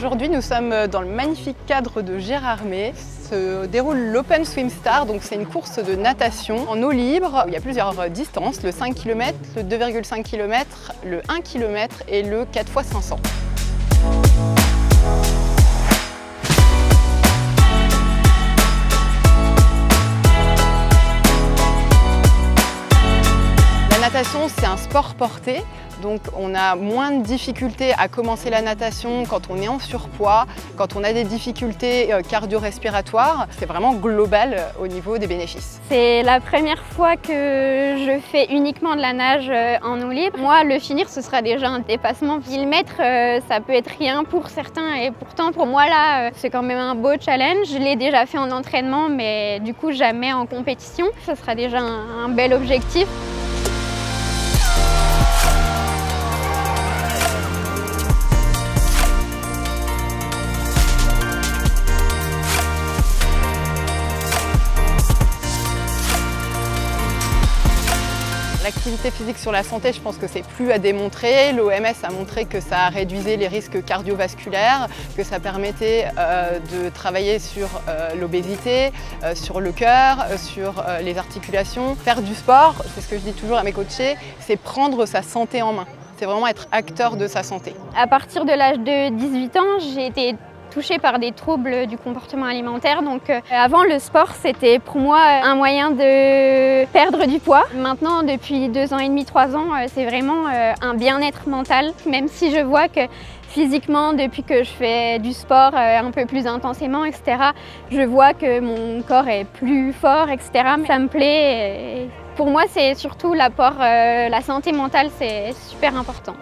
Aujourd'hui, nous sommes dans le magnifique cadre de Gérardmer. Se déroule l'Open Swim Star, donc c'est une course de natation en eau libre. Il y a plusieurs distances, le 5 km, le 2,5 km, le 1 km et le 4 x 500. La natation, c'est un sport porté, donc on a moins de difficultés à commencer la natation quand on est en surpoids, quand on a des difficultés cardio-respiratoires. C'est vraiment global au niveau des bénéfices. C'est la première fois que je fais uniquement de la nage en eau libre. Moi, le finir, ce sera déjà un dépassement. 1000 mètres, ça peut être rien pour certains et pourtant pour moi là, c'est quand même un beau challenge. Je l'ai déjà fait en entraînement, mais du coup jamais en compétition. Ça sera déjà un bel objectif. L'activité physique sur la santé, je pense que c'est plus à démontrer. L'OMS a montré que ça réduisait les risques cardiovasculaires, que ça permettait de travailler sur l'obésité, sur le cœur, sur les articulations. Faire du sport, c'est ce que je dis toujours à mes coachés, c'est prendre sa santé en main. C'est vraiment être acteur de sa santé. À partir de l'âge de 18 ans, j'ai été touchée par des troubles du comportement alimentaire. Donc avant, le sport, c'était pour moi un moyen de perdre du poids. Maintenant, depuis 2 ans et demi, 3 ans, c'est vraiment un bien-être mental. Même si je vois que physiquement, depuis que je fais du sport un peu plus intensément, etc., je vois que mon corps est plus fort, etc. Ça me plaît. Et pour moi, c'est surtout l'apport, la santé mentale, c'est super important.